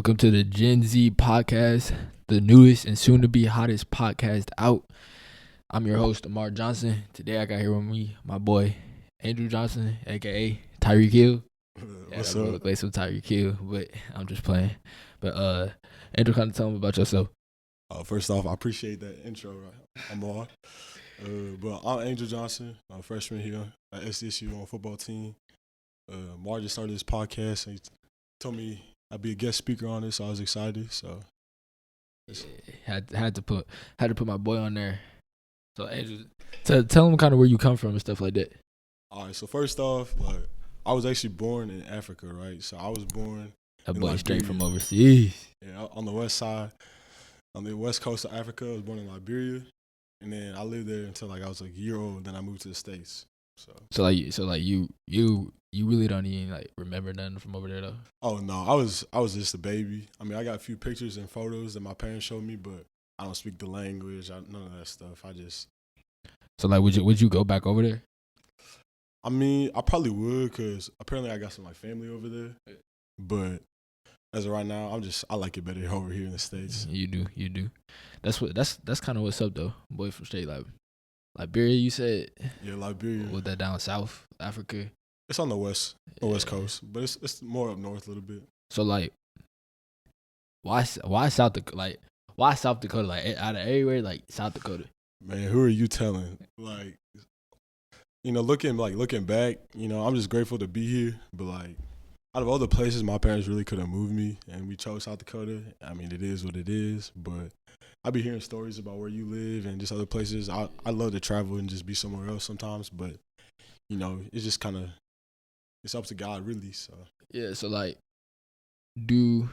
Welcome to the Gen Z podcast, the newest and soon to be hottest podcast out. I'm your host, Amar Johnson. Today I got here with me my boy, Andrew Johnson, aka Tyreek Hill. What's that up? look like some Tyreek Hill, but I'm just playing. But Andrew, kind of tell me about yourself. First off, I appreciate that intro, Amar. But I'm Angel Johnson. I'm a freshman here at SDSU on the football team. Amar just started this podcast and he told me I'd be a guest speaker on it, so I was excited. So Had to put my boy on there. So Andrew, tell him kind of where you come from and stuff like that. All right. So first off, I was actually born in Africa, right? So I was born A in boy straight Liberia. from overseas. Yeah, on the west side, on the west coast of Africa. I was born in Liberia, and then I lived there until I was a year old. Then I moved to the States. So You really don't even remember nothing from over there though. Oh no, I was just a baby. I mean, I got a few pictures and photos that my parents showed me, but I don't speak the language. None of that stuff. So would you go back over there? I mean, I probably would, cause apparently I got some family over there. But as of right now, I like it better over here in the States. You do. That's kind of what's up though. Boy from straight Liberia, you said. Yeah, Liberia. Was that down South Africa? It's on the west coast, but it's more up north a little bit. So why South Dakota? Why South Dakota? Out of everywhere, South Dakota. Man, who are you telling? Looking back, I'm just grateful to be here. But out of all the places, my parents really could have moved me, and we chose South Dakota. I mean, it is what it is. But I be hearing stories about where you live and just other places. I love to travel and just be somewhere else sometimes. But it's just kind of it's up to God, really. So yeah. So do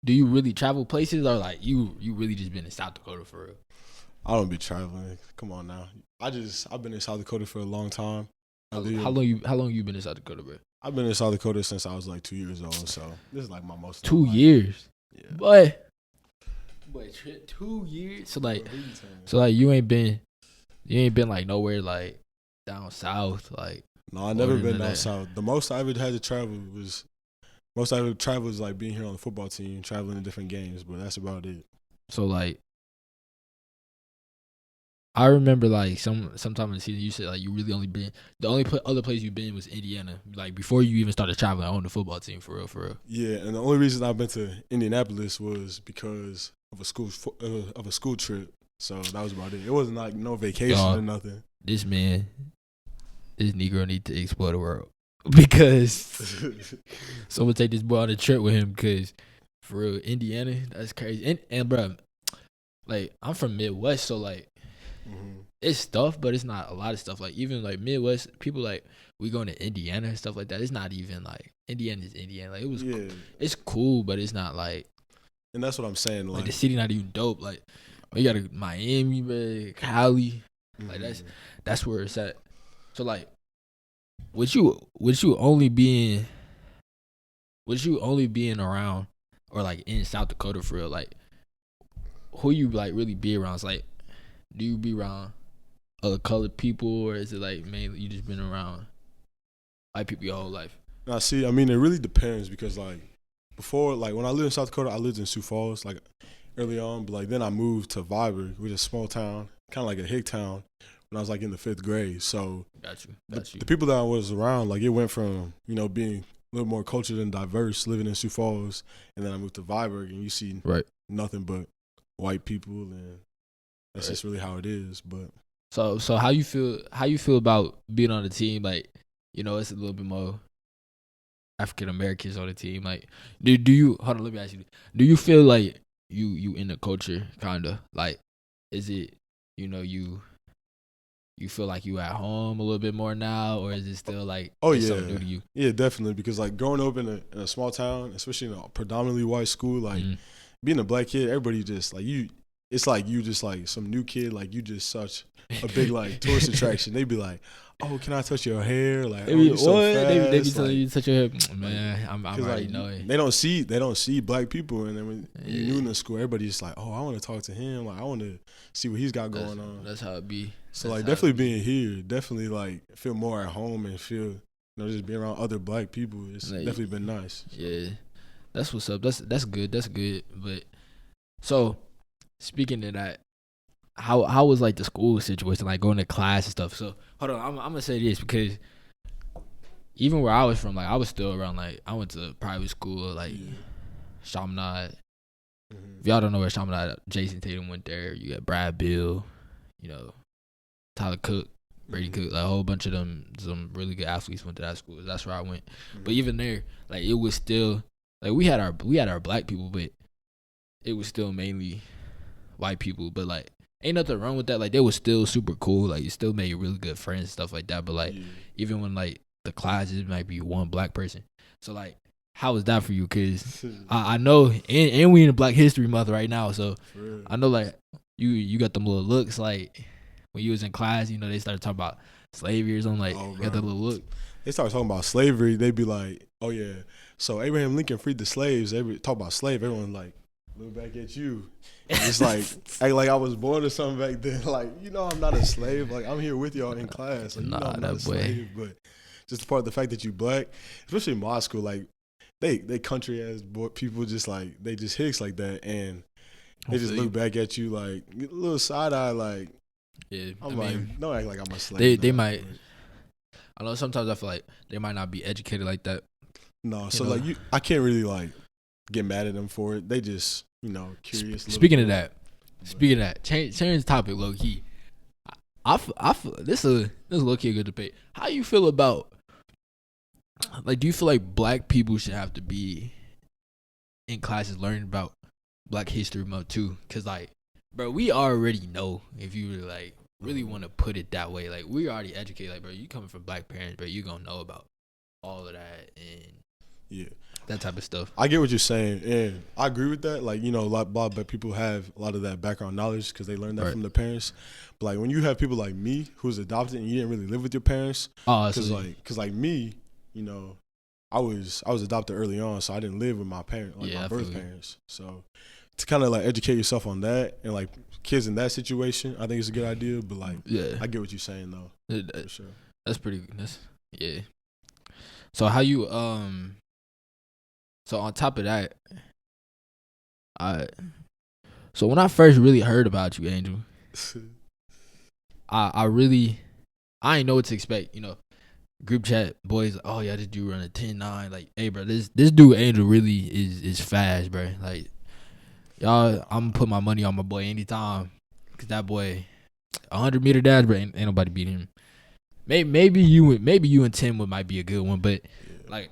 you really travel places, or you really just been in South Dakota for real? I don't be traveling. Come on now. I've been in South Dakota for a long time. How long you been in South Dakota, bro? I've been in South Dakota since I was 2 years old. So this is my most 2 years. Yeah. Boy, 2 years. So you ain't been nowhere down south No, I never been down south. The most I ever had to travel was being here on the football team, traveling to different games, but that's about it. So I remember sometime in the season you said you really only been the only other place you've been was Indiana, before you even started traveling on the football team for real. Yeah, and the only reason I've been to Indianapolis was because of a school trip. So that was about it. It wasn't no vacation or nothing. This Negro need to explore the world because someone take this boy on a trip with him, because for real, Indiana, that's crazy. And bro, I'm from Midwest, so it's stuff, but it's not a lot of stuff. Even Midwest people, we going to Indiana and stuff like that. It's not even Indiana is Indiana. It's cool, but it's not And that's what I'm saying. the city not even dope. You got to Miami, man, Cali. That's where it's at. So would you only being around or in South Dakota for real? Who you really be around? It's do you be around other colored people, or is it mainly you just been around white people your whole life? Now, see, I mean, it really depends because before, when I lived in South Dakota, I lived in Sioux Falls early on, but then I moved to Viber, which is a small town, kind of like a hick town, when I was in the 5th grade. So Got you. The people that I was around, it went from being a little more cultured and diverse, living in Sioux Falls, and then I moved to Viborg, and you see nothing but white people, and that's just really how it is. But so how you feel about being on the team? It's a little bit more African Americans on the team. Do you hold on? Let me ask you. Do you feel you in the culture kinda? Is it you feel you at home a little bit more now, or is it still something new to you? Yeah, definitely. Because growing up in a small town, especially in a predominantly white school, being a black kid, everybody just you. It's you just some new kid, you just such a big tourist attraction. They be oh, can I touch your hair? They be, so fast. They be telling you to touch your hair. Man, I'm already knowing. They don't see black people, and then when you're new in the school, everybody's oh, I want to talk to him. I want to see what he's got going on. That's how it be. So definitely being here, definitely feel more at home and feel just being around other black people. It's definitely been nice. So. Yeah. That's what's up. That's good. That's good. But so speaking of that, how was like the school situation, like going to class and stuff? So hold on, I'm gonna say this because even where I was from, like I was still around. Like I went to private school, like Chaminade. If y'all don't know where Chaminade, Jason Tatum went there. You got Brad Bill, you know, Tyler Cook, Brady Cook, like a whole bunch of them. Some really good athletes went to that school. That's where I went. But even there, like it was still like we had our black people, but it was still mainly white people. But like ain't nothing wrong with that. Like they was still super cool. Like you still made really good friends and stuff like that. But like even when like the classes might be one black person. So like how was that for you? Cause I know and we in Black History Month right now. So I know like you got them little looks like when you was in class, you know, they started talking about slavery or something, like you got that little look. They started talking about slavery, they'd be like, oh yeah, so Abraham Lincoln freed the slaves. They would talk about slave, everyone like look back at you. And it's like act like I was born or something back then. Like, you know, I'm not a slave. Like I'm here with y'all in class. Like, you know, I'm not a slave, but just part of the fact that you black, especially in my school, like they country ass people just like they just hicks like that, and they just look back at you like a little side eye, like I'm like, don't act like I'm a slave. They might. I know sometimes I feel like they might not be educated like that. No, so like I can't really like get mad at them for it. They just curious. Speaking of that, change the topic low key. I feel this is low key a good debate. How you feel about like? Do you feel like black people should have to be in classes learning about Black History Month too? Cause like, bro, we already know if you really want to put it that way. Like we already educated. Like, bro, you coming from black parents, bro, you gonna know about all of that and that type of stuff. I get what you're saying, and I agree with that. Like, a lot of black people have a lot of that background knowledge because they learned that from their parents. But like when you have people like me who's adopted and you didn't really live with your parents, because like me, I was adopted early on, so I didn't live with my parents, like my birth parents. So to kind of like educate yourself on that and like kids in that situation, I think it's a good idea. But like, I get what you're saying though. For sure. That's pretty. So how you So on top of that, so when I first really heard about you, Angel, I ain't know what to expect. Group chat boys, oh yeah, this dude run a 10-9. Like, hey bro, this dude Angel really is fast, bro. Like, y'all, I'm gonna put my money on my boy anytime, cause that boy, 100-meter dash, bro, ain't nobody beat him. Maybe you and Tim might be a good one, but like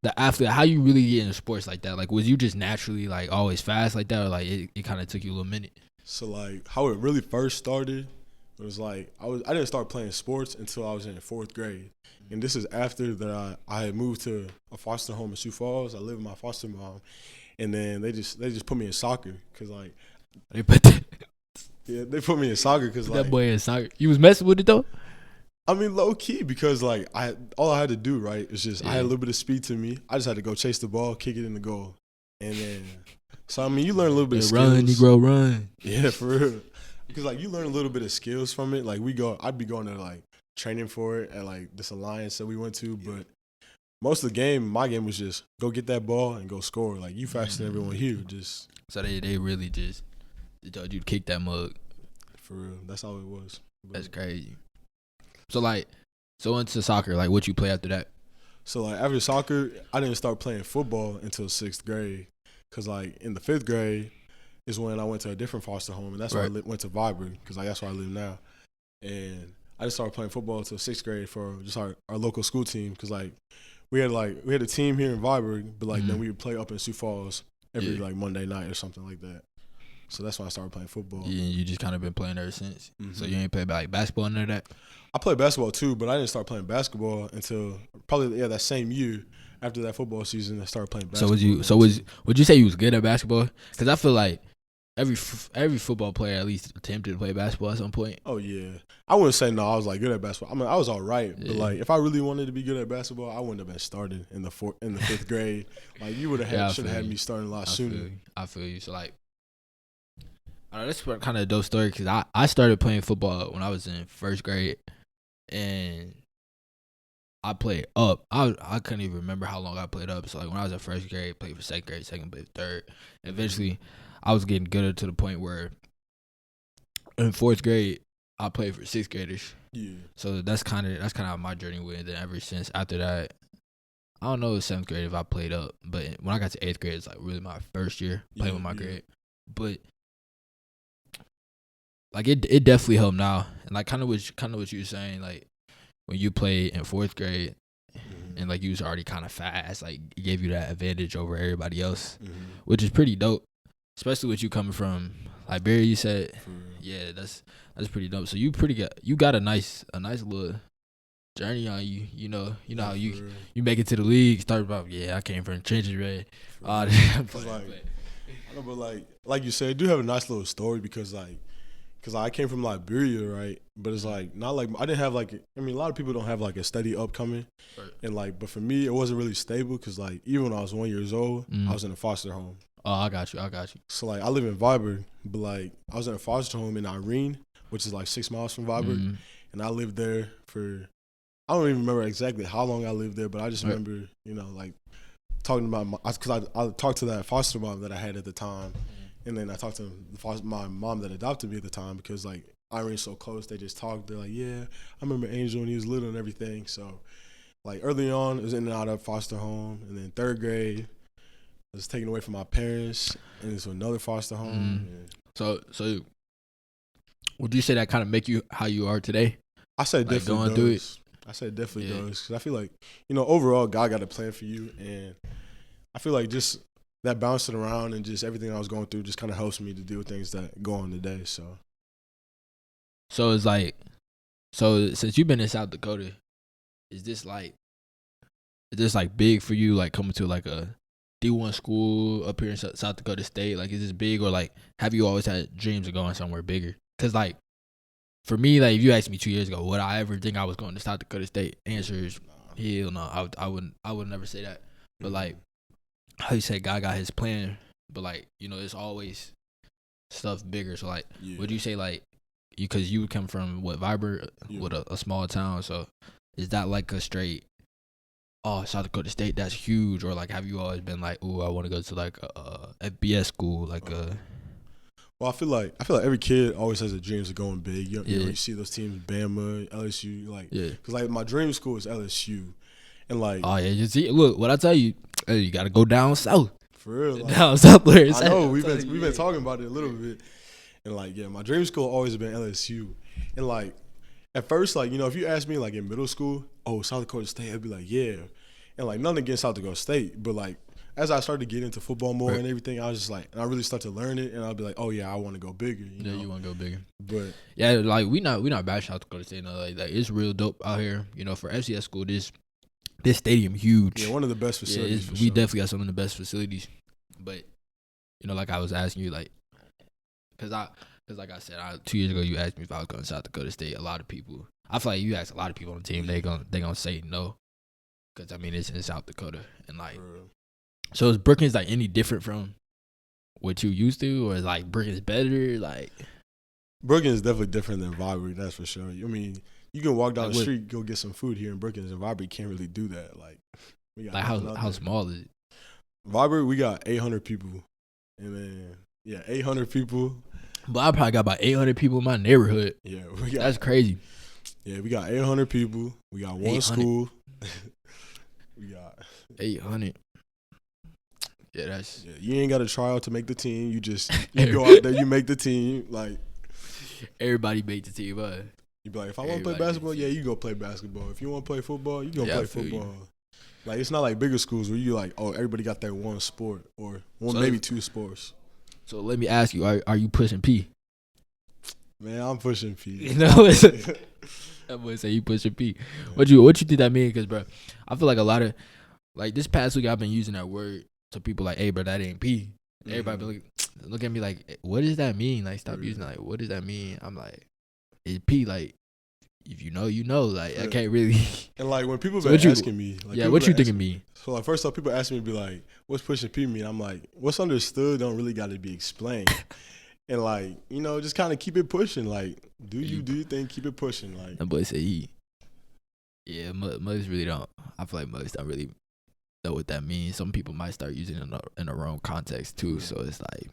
the athlete, how you really get into sports like that? Like, was you just naturally like always fast like that, or like it kind of took you a little minute? So like how it really first started, it was like I didn't start playing sports until I was in 4th grade, and this is after that I had moved to a foster home in Sioux Falls. I lived with my foster mom, and then they just put me in soccer because like they put me in soccer because like that boy in soccer. You was messing with it though. I mean, low key, because like all I had to do, right, is just I had a little bit of speed to me. I just had to go chase the ball, kick it in the goal, and then so I mean, you learn a little bit of skills. Run, Negro, run. Yeah, for real. Because like you learn a little bit of skills from it. Like I'd be going to like training for it at like this alliance that we went to, but most of the game, my game was just go get that ball and go score. Like you faster than everyone here. Just so they really just told you to kick that mug. For real, that's all it was. That's crazy. So into soccer, like what you play after that? So like after soccer, I didn't start playing football until 6th grade, cause like in the 5th grade is when I went to a different foster home, and that's why I went to Vibrant, cause like that's where I live now. And I just started playing football until 6th grade for just our local school team, cause like we had a team here in Vibrant, but like then we would play up in Sioux Falls every like Monday night or something like that. So that's when I started playing football. Yeah, you just kind of been playing ever since. So you ain't played like basketball and none of that? I played basketball too, but I didn't start playing basketball until probably that same year after that football season. I started playing basketball. Would you say you was good at basketball? Because I feel like every football player at least attempted to play basketball at some point. Oh yeah, I wouldn't say no. I was like good at basketball. I mean, I was all right, but like if I really wanted to be good at basketball, I wouldn't have been starting in the 5th grade. Like you should have had me starting a lot sooner. I feel you. So like. That's kind of a dope story because I started playing football when I was in 1st grade, and I played up. I couldn't even remember how long I played up. So like when I was in first grade, I played for second grade, second played for third. Eventually, I was getting gooder to the point where in fourth grade, I played for sixth graders. Yeah. So that's kind of how my journey went. Then ever since after that, I don't know seventh grade if I played up, but when I got to eighth grade, it's like really my first year playing with my grade. But like it definitely helped now, and like kind of what you were saying, like when you played in fourth grade, and like you was already kind of fast, like it gave you that advantage over everybody else, which is pretty dope, especially with you coming from Liberia. You said, yeah, that's pretty dope. So you got a nice little journey on you. You know how you make it to the league. Start about I came from the trenches, right? I know, but like you said, I do have a nice little story because I came from Liberia, right? But it's like not like I didn't have like a lot of people don't have like a steady upcoming, right. And but for me it wasn't really stable because like even when I was 1 year old, I was in a foster home. Oh, I got you. So like I live in Viber, but like I was in a foster home in Irene, which is like 6 miles from Viber, and I lived there for I don't even remember exactly how long I lived there, but I just remember like talking about because I talked to that foster mom that I had at the time. And then I talked to my mom that adopted me at the time because, like, Irene's so close. They just talked. They're like, yeah, I remember Angel when he was little and everything. So, like, early on, it was in and out of foster home. And then third grade, I was taken away from my parents and into another foster home. So would you say that kind of make you how you are today? I said like definitely going does. Through it? I said definitely does. Because I feel like, overall, God got a plan for you. And I feel like just – that bouncing around and just everything I was going through just kind of helps me to deal with things that go on today. So it's like, since you've been in South Dakota, is this like big for you? Like coming to like a D1 school up here in South Dakota State, like is this big or like have you always had dreams of going somewhere bigger? Cause like for me, like if you asked me 2 years ago, would I ever think I was going to South Dakota State? Answer is hell no. I would never say that. But like. How you say God got his plan, but like it's always stuff bigger. So like, would you say like because you would come from Viber with a small town? So is that like a straight? Oh, South Dakota State, that's huge. Or like, have you always been like, oh, I want to go to like a FBS school, like a. Well, I feel like every kid always has a dreams of going big. You see those teams, Bama, LSU, because like my dream school is LSU, and like. Oh yeah, you see, look what I tell you. You gotta go down south. For real, like, down south where it's I know we've been talking about it a little bit, and like my dream school always been LSU, and like at first like if you ask me like in middle school, oh South Dakota State, I'd be like yeah, and like nothing against South Dakota State, but like as I started to get into football more and everything, I was just like, and I really started to learn it, and I'd be like, oh yeah, I want to go bigger. You want to go bigger, but yeah, like we not bashing South Dakota State, like it's real dope out here, for FCS school. This stadium huge. Yeah, one of the best facilities. Yeah, we definitely got some of the best facilities. But like I was asking you, like, cause like I said, 2 years ago you asked me if I was going to South Dakota State. A lot of people, I feel like you asked a lot of people on the team, they gonna say no, cause it's in South Dakota, and like, so is Brookings like any different from what you used to, or is like Brookings better? Like, Brookings is definitely different than Viber, that's for sure. You can walk down the street, go get some food here in Brookings, and Viber can't really do that. Like, we got how small is it? Viber, we got 800 people, and then 800 people. But I probably got about 800 people in my neighborhood. Yeah, that's crazy. Yeah, we got 800 people. We got one school. We got 800. Yeah, that's. Yeah, you ain't got a trial to make the team. You just go out there, you make the team. Like everybody made the team, but. You be like, if I want to play basketball, you go play basketball. If you want to play football, you go play football. Like, it's not like bigger schools where you like, oh, everybody got their one sport or maybe two sports. So let me ask you, are you pushing P? Man, I'm pushing P. That boy say you pushing P. Yeah. What you think that mean? Because, bro, I feel like a lot of, like, this past week I've been using that word to people like, hey, bro, that ain't P. Everybody be look at me like, what does that mean? Like, stop using it. Like, what does that mean? I'm like, it's P, like, if you know, you know. Like, I can't really. And, like, when people been asking me. Like, what you thinking me? So, like, first off, people ask me, be like, what's pushing P mean? I'm like, what's understood don't really got to be explained. And, like, just kind of keep it pushing. Like, do you think, keep it pushing. Like, that boy say Yeah, mugs really don't. I feel like mugs don't really know what that means. Some people might start using it in the wrong context too. So it's like,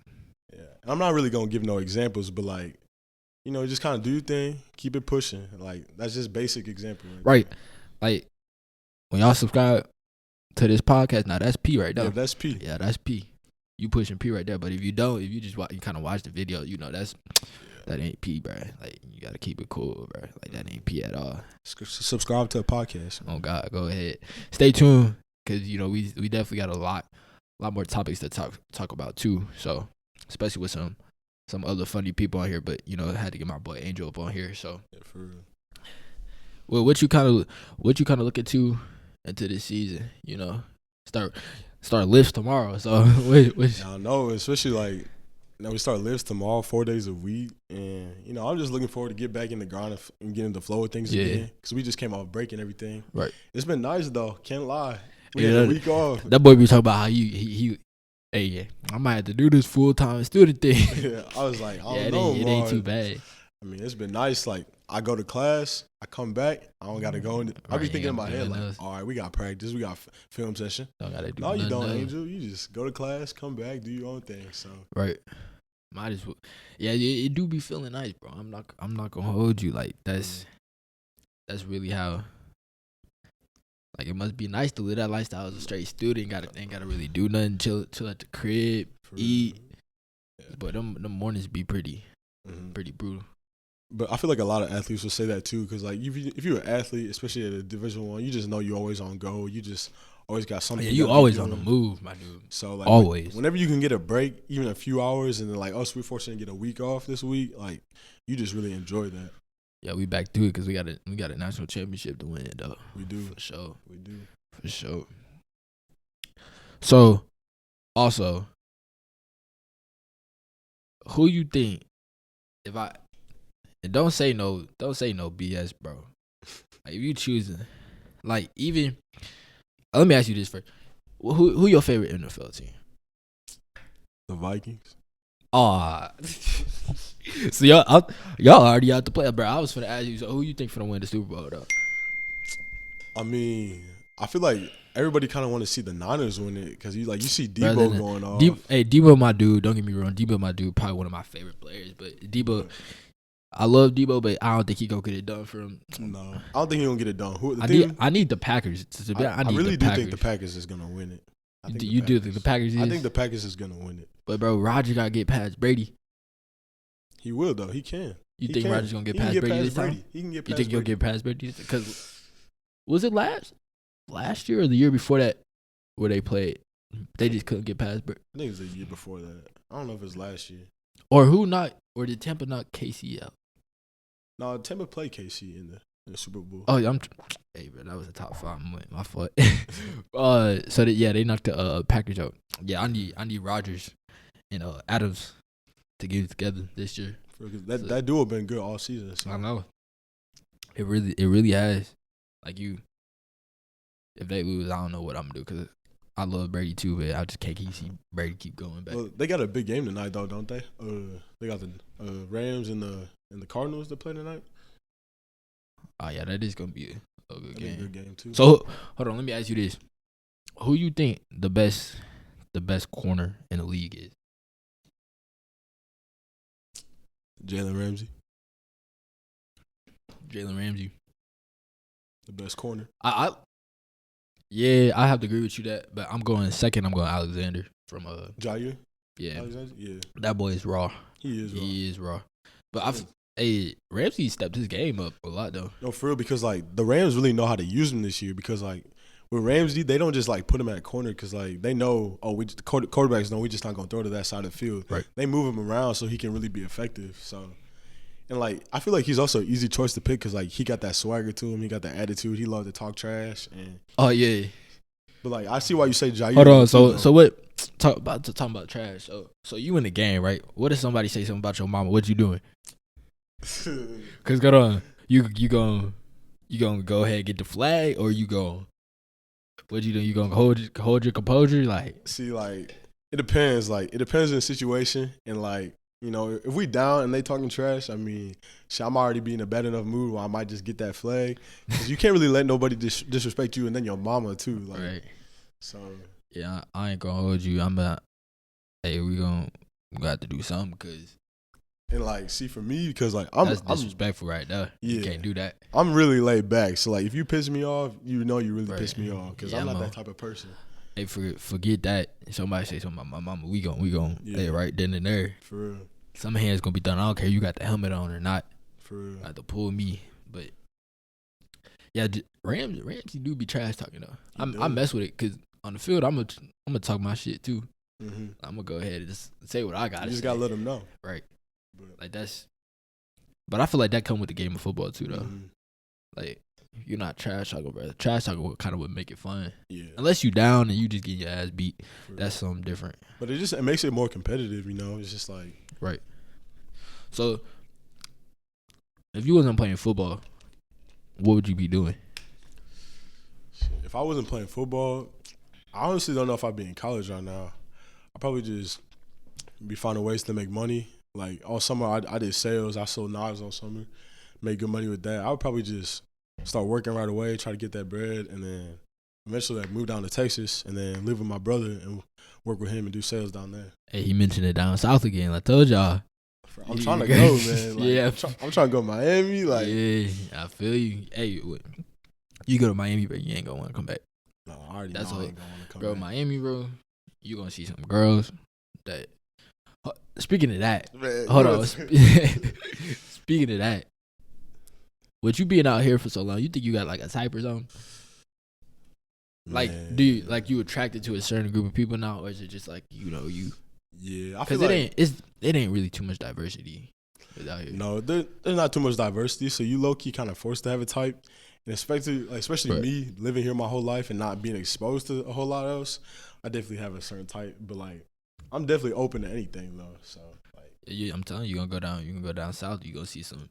yeah. And I'm not really gonna give no examples, but like, just kind of do your thing, keep it pushing. Like that's just basic example. Right. Like when y'all subscribe to this podcast, now that's P right there. Yeah, that's P. Yeah, that's P. You pushing P right there. But if you don't, if you just you kind of watch the video, that ain't P, bro. Like you gotta keep it cool, bro. Like that ain't P at all. Subscribe to a podcast. Oh God, go ahead. Stay tuned, cause we definitely got a lot more topics to talk about too. So especially with some other funny people on here, but I had to get my boy Angel up on here. So yeah, for real. Well, what you kind of look into this season? Start lifts tomorrow. So I don't know, especially like we start lifts tomorrow, 4 days a week, and I'm just looking forward to get back in the grind and get in the flow of things again. Because we just came off break and everything. Right. It's been nice though. Can't lie. We had a week off. That boy be talking about how he hey, I might have to do this full-time student thing. Yeah, I was like, I don't know, it ain't too bad. I mean, it's been nice. Like, I go to class, I come back, I don't got to go. I be thinking in my head, like, all right, we got practice, we got film session. Don't gotta do no, you don't, else. Angel. You just go to class, come back, do your own thing. So right. Might as well. Yeah, it do be feeling nice, bro. I'm not gonna hold you. Like, that's really how. Like, it must be nice to live that lifestyle as a straight student. Ain't gotta really do nothing. Chill at the crib, eat. Yeah. But them mornings be pretty brutal. But I feel like a lot of athletes will say that too, because like if you're an athlete, especially at a Division I, you just know you're always on go. You just always got something. Yeah, you always on the move, my dude. So like always, whenever you can get a break, even a few hours, and then like us, we're fortunate to get a week off this week. Like you just really enjoy that. Yeah, we back to it because we got a national championship to win, though. We do for sure. We do for sure. So, also, who you think? Don't say no BS, bro. Like if you choosing, like even, let me ask you this first: who your favorite NFL team? The Vikings. So y'all already out to play, bro. I was finna ask you, so who you think finna win the Super Bowl though? I mean, I feel like everybody kind of want to see the Niners win it because you see Debo going off. Debo, my dude. Don't get me wrong, Debo, my dude, probably one of my favorite players. But Debo, I love Debo, but I don't think he gonna get it done for him. No, I don't think he gonna get it done. I need the Packers. I really do think the Packers is gonna win it. You do think the Packers is? I think the Packers is gonna win it. But bro, Roger gotta get past Brady. He will though. He can. You think Roger's gonna get past Brady this time? He can get past. You think he'll get past Brady? Because was it last year or the year before that where they played? They just couldn't get past Brady. I think it was the year before that. I don't know if it was last year. Or did Tampa knock KC out? No, Tampa played KC in the Super Bowl. Oh, hey, bro, that was a top 5 moment. My fault. So they knocked the Packers out. Yeah, I need Rodgers and Adams to get it together this year. That duo been good all season. So. I know. It really has. Like if they lose, I don't know what I'm gonna do because I love Brady too, but I just can't see Brady keep going back. Well, they got a big game tonight though, don't they? They got the Rams and the Cardinals that play tonight. Oh yeah, that is gonna be a good game. A good game too. So hold on, let me ask you this: who you think the best corner in the league is? Jalen Ramsey. The best corner. I have to agree with you that, but I'm going second. I'm going Alexander from Jair. Yeah, Alexander? Yeah. That boy is raw. He is raw. But Ramsey stepped his game up a lot though. No, for real, because like the Rams really know how to use him this year. Because like with Ramsey, they don't just like put him at corner because like they know the quarterbacks know we just not gonna throw to that side of the field. Right. They move him around so he can really be effective. So. And, like, I feel like he's also an easy choice to pick because, like, he got that swagger to him. He got that attitude. He loves to talk trash. And oh, yeah. But, like, I see why you say Jair. Hold on. So what? Talking about trash. So you in the game, right? What if somebody say something about your mama? What you doing? Because, hold on. You gonna go ahead and get the flag or you going what you doing? You gonna hold your composure? Like, see, like, it depends. Like, it depends on the situation. And, like, You know, if we down and they talking trash, I mean, shit, I'm already be in a bad enough mood where I might just get that flag. Because you can't really let nobody disrespect you and then your mama, too. Like, Right. So, Yeah, I ain't gonna hold you. Hey, we gonna have to do something because and like, see, for me, because like, that's disrespectful right there. Yeah. You can't do that. I'm really laid back. So, like, if you piss me off, you know you really Right. piss me off. Because Yeah, I'm not that type of person. Hey, forget that. Somebody say something about my mama. We gon' Yeah. hey, right then and there. For real. Some hands gonna be done. I don't care. You got the helmet on or not. For real. Not to pull me, but yeah, Ramsey do be trash talking though. I mess with it because on the field I'm gonna talk my shit too. Mm-hmm. I'm gonna go ahead and just say what I got. You just gotta let them know, right? Like but I feel like that come with the game of football too though. Mm-hmm. Like you're not trash talking, bro. Trash talking kind of would make it fun. Yeah. Unless you down and you just get your ass beat, that's something different. But it makes it more competitive, you know. It's just like right. So if you wasn't playing football, what would you be doing? If I wasn't playing football, I honestly don't know if I'd be in college right now. I'd probably just be finding ways to make money. Like all summer, I did sales. I sold knives all summer, made good money with that. I would probably just start working right away, try to get that bread, and then eventually like move down to Texas and then live with my brother and work with him and do sales down there. Hey, he mentioned it down south again. I told y'all. I'm trying to go, man. Like, yeah, I'm trying to go to Miami. Like, yeah, I feel you. Hey, you go to Miami, but you ain't gonna want to come back. No, I already That's know I what, ain't gonna want to come bro. back. Miami, bro. You gonna see some girls that. Speaking of that, Man, hold on. Speaking of that, with you being out here for so long, you think you got like a type or something? Like, do you like you attracted to a certain group of people now, or is it just like you? Yeah, I because feel it ain't really too much diversity out here. No, there's not too much diversity, so you low key kind of forced to have a type, and especially right. me living here my whole life and not being exposed to a whole lot else, I definitely have a certain type. But like, I'm definitely open to anything though. So like, yeah, I'm telling you, you can go down south, you go see some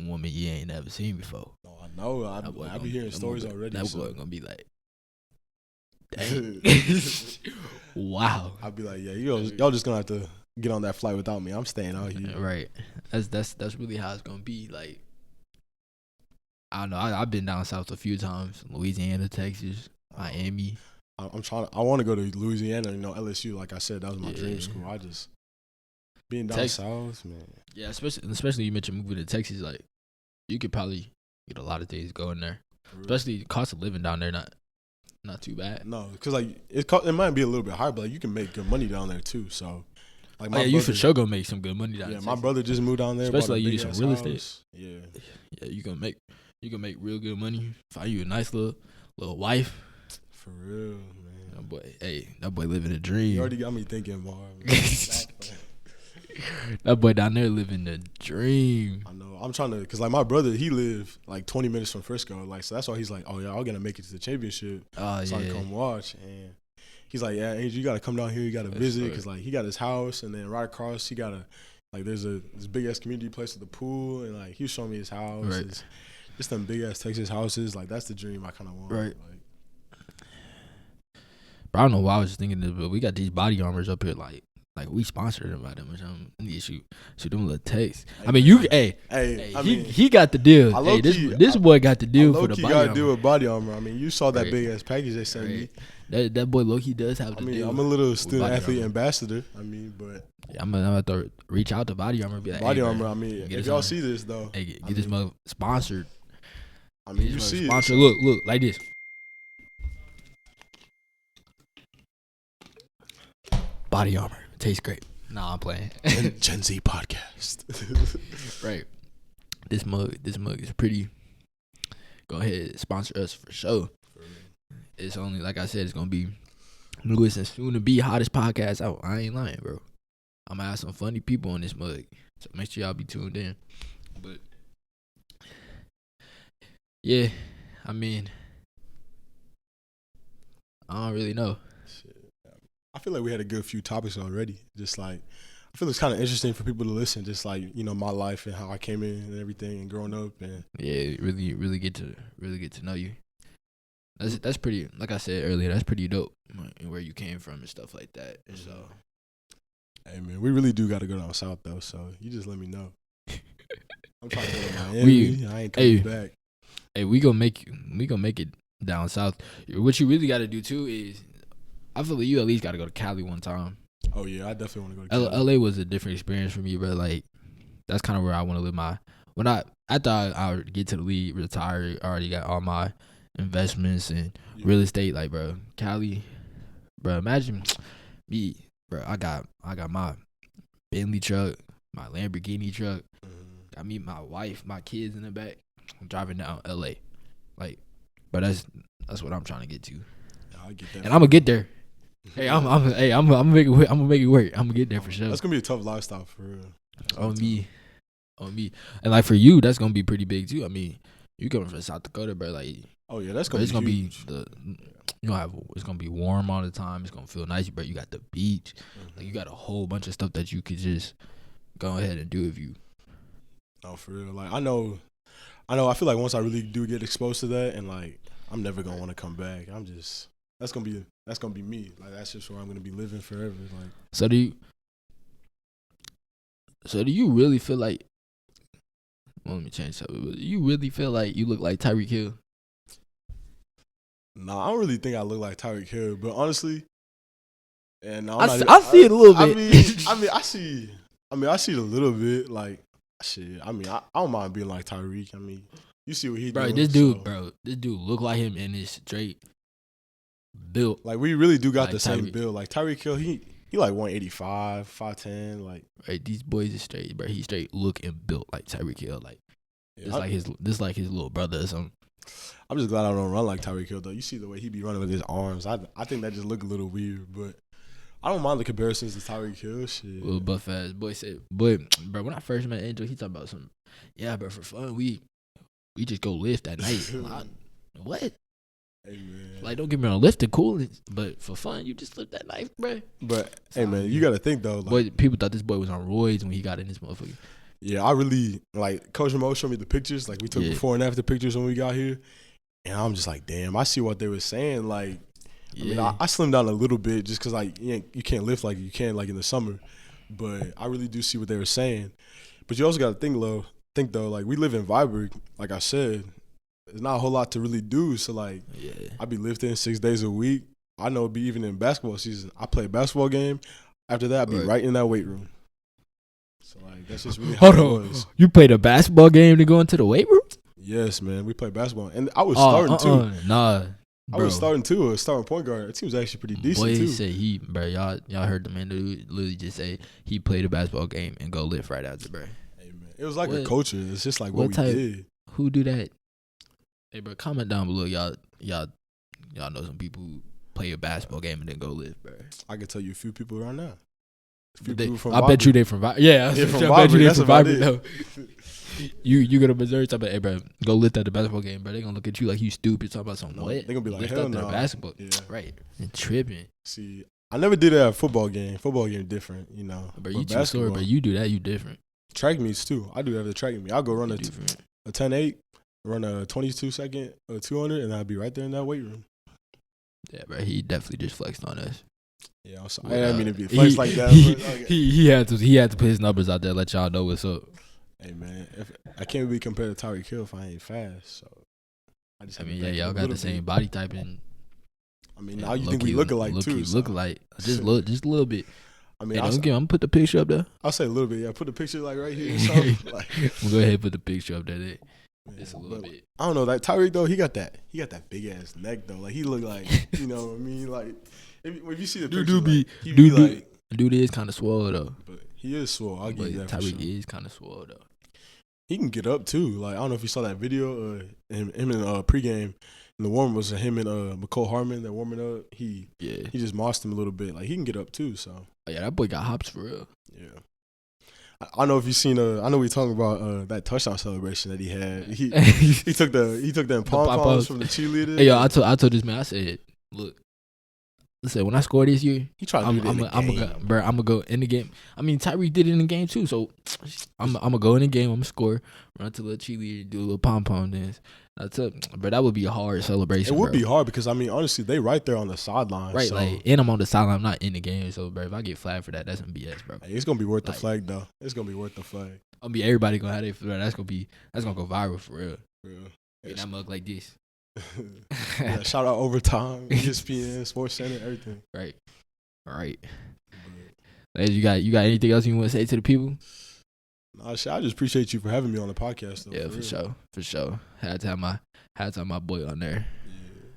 woman you ain't never seen before. no, I know. I be hearing stories already. That so. boy gonna be like, dang. Wow. I'd be like, yeah, y'all just gonna have to get on that flight without me. I'm staying out here. Right. That's really how it's gonna be. Like, I don't know. I've been down south a few times, Louisiana, Texas, Miami. I want to go to Louisiana. You know, LSU. Like I said, that was my dream school. I just being down south, man. Yeah, especially you mentioned moving to Texas. Like, you could probably get a lot of things going there. Especially the cost of living down there, not too bad. No, because like it might be a little bit higher, but like, you can make good money down there too. So, like, you for sure gonna make some good money down there. Yeah, my brother just moved down there. Especially like you do some real estate. Yeah, you can make real good money. Find you a nice little wife. For real, man. That boy living a dream. You already got me thinking, Mar. That boy down there living the dream. I know. I'm trying to, cause like my brother, he lived like 20 minutes from Frisco, like so that's why he's like, oh yeah, I'm gonna make it to the championship, so I can come watch. And he's like, yeah, Angel, you gotta come down here, you gotta visit, cause like he got his house, and then right across he got there's this big ass community place with the pool, and like he was showing me his house, right. Just them big ass Texas houses, like that's the dream I kind of want, right? Like, but I don't know why I was just thinking this, but we got these body armors up here, like we sponsored them by them or something. I need to shoot them a little text. I mean, he got the deal. Hey, this boy got the deal for the body armor. Got to deal with body armor. I mean, you saw that big ass package they sent me. That boy Loki does have the deal. I'm a little student athlete ambassador. I mean, but yeah, I'm gonna have to reach out to Body Armor. And be like, Body hey, Armor. man, I mean, if y'all see this though, hey, get this mother sponsored. I mean, you see sponsored. it. Look like this. Body Armor tastes great. Nah, I'm playing. Gen Z podcast. Right. This mug is pretty. Go ahead, sponsor us for sure. It's only, like I said, it's gonna be newest and soon to be hottest podcast out. I ain't lying, bro. I'm gonna have some funny people on this mug, so make sure y'all be tuned in. But yeah, I mean, I don't really know. Shit. I feel like we had a good few topics already. Just like, I feel it's kind of interesting for people to listen. Just like, you know, my life and how I came in and everything and growing up, and yeah, really get to know you. That's pretty. Like I said earlier, that's pretty dope. Where you came from and stuff like that. And so, hey Hey man, we really do got to go down south though. So you just let me know. I'm trying to go to Miami. I ain't coming back. Hey, we gonna make it down south. What you really got to do too is, I feel like you at least got to go to Cali one time. Oh yeah, I definitely want to go to Cali. LA was a different experience for me, but like that's kind of where I want to live my. I thought I would get to the league, retire. I already got all my investments and real estate. Like, bro, Cali, bro. Imagine me, bro. I got my Bentley truck, my Lamborghini truck. I meet my wife, my kids in the back. I'm driving down LA, like, but that's what I'm trying to get to. I get that, and I'm gonna get there. Hey, I'm gonna make it work. I'm gonna make it work. I'm gonna get there for sure. That's gonna be a tough lifestyle for real. On me, and like for you, that's gonna be pretty big too. I mean, you coming from South Dakota, bro. Like, oh yeah, that's gonna be huge. It's gonna be warm all the time. It's gonna feel nice, bro. You got the beach, like you got a whole bunch of stuff that you could just go ahead and do if you. Oh, for real. Like I know. I feel like once I really do get exposed to that, and like I'm never gonna want to come back. That's gonna be me. Like that's just where I'm gonna be living forever. Like. So do you really feel like? Well, let me change something. Do you really feel like you look like Tyreek Hill? Nah, I don't really think I look like Tyreek Hill, but honestly, and I see it a little bit. I see it a little bit. Like shit. I mean, I don't mind being like Tyreek. I mean, you see what he doing. This dude look like him and is straight built. Like we really do got like the same Tyreek. build. Like Tyreek Hill, he like 185, 5'10", like. Right, these boys is straight, bro. He straight look and built like Tyreek Hill. Like it's like his little brother or something. I'm just glad I don't run like Tyreek Hill though. You see the way he be running with his arms. I think that just look a little weird, but I don't mind the comparisons to Tyreek Hill. Shit. Little buff ass boy said, but bro, when I first met Angel, he talked about some. Yeah, bro, for fun we just go lift at night. What? Hey man. Like, don't get me wrong, lifting cool, but for fun, you just lift that knife, bro. But hey man, you gotta think though. Like, people thought this boy was on roids when he got in this motherfucker. Yeah, I really like Coach Mo showed me the pictures. Like we took before and after pictures when we got here, and I'm just like, damn, I see what they were saying. Like, I mean, I slimmed down a little bit just because like you can't lift like you can like in the summer, but I really do see what they were saying. But you also got to think though, like we live in Viborg, like I said, there's not a whole lot to really do. So like, I be lifting 6 days a week. I know it'd be even in basketball season. I play a basketball game. After that, I'd be right in that weight room. So like that's just really how it was. You played a basketball game to go into the weight room? Yes, man. We played basketball, and I was starting too. Nah, bro. I was starting too. Starting point guard. That team was actually pretty decent boy, too. Said y'all heard the man literally just say he played a basketball game and go lift right after, bro. Hey man, it was like a culture. It's just like what we did. Who do that? Hey, bro, comment down below. Y'all know some people who play a basketball game and then go lift, bro. I can tell you a few people right now. I bet you they from Viborg. Yeah, I bet you they from Viborg though. You go to Missouri, talk about, hey, bro, go lift at the basketball game, bro. They gonna look at you like you stupid. Talk about something. What? They gonna be like, lift hell up no. Basketball, yeah. Right? And tripping. See, I never did that at a football game. Football game different, you know. But you too slow, but you do that, you different. Track meets too. I do that at the track meet. I'll go run a 10-8, run a 22-second 200, and I'll be right there in that weight room. Yeah, bro, he definitely just flexed on us. Yeah, I'm sorry. I didn't mean to be a flex like that. He had to put his numbers out there, let y'all know what's up. Hey man, I can't be compared to Tyreek Hill if I ain't fast. So y'all got the same body type, and I mean, now you think we look alike too? Look alike, just a little bit. I mean, I'm gonna put the picture up there. I'll say a little bit. Yeah, put the picture like right here. Or something. We'll go ahead and put the picture up there. Just a little bit. I don't know. Like Tyreek though, he got that big ass neck though. Like he look like, you know what I mean? Like if you see the picture, dude is kind of swole though. But he is swole. I'll give you that. Tyreek is kind of swole though. He can get up too. Like I don't know if you saw that video. Him in pregame. And the warm was him and McCole Harmon. They're warming up. He just mossed him a little bit. Like he can get up too. So that boy got hops for real. Yeah. I know if you seen I know we talking about that touchdown celebration that he had. He took them pom poms from the cheerleader. Hey yo, I told this man, I said, look, listen, when I score this year, He trying to do it in the game. I'm gonna go in the game. I mean, Tyreek did it in the game too, so I'm gonna go in the game. I'm gonna score, run to a little cheerleader, do a little pom pom dance. That's it, bro. That would be a hard celebration. It would be hard because I mean, honestly, they right there on the sideline. Right, so. like, and I'm on the sideline. I'm not in the game, so bro, if I get flagged for that, that's some BS, bro. Hey, it's gonna be worth the flag though. It's gonna be worth the flag. I mean, everybody gonna have their flag. That's gonna go viral for real. Yeah. Get that mug like this. Yeah, shout out Overtime, ESPN, Sports Center, everything. Right. All right. Ladies, you got anything else you want to say to the people? Nah, shit, I just appreciate you for having me on the podcast though. Yeah, for sure. Had to have my boy on there. Yeah.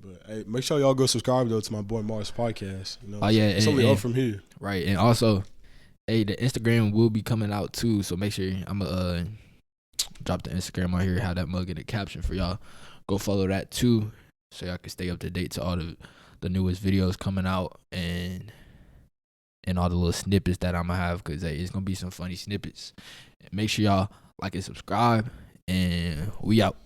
But hey, make sure y'all go subscribe though to my boy Amar's podcast. You know, oh yeah, it's only up from here. Right, and also, hey, the Instagram will be coming out too, so make sure I'm gonna drop the Instagram on here, have that mug in the caption for y'all. Go follow that too, so y'all can stay up to date to all the newest videos coming out and all the little snippets that I'm gonna have, because hey, it's gonna be some funny snippets. Make sure y'all like and subscribe, and we out.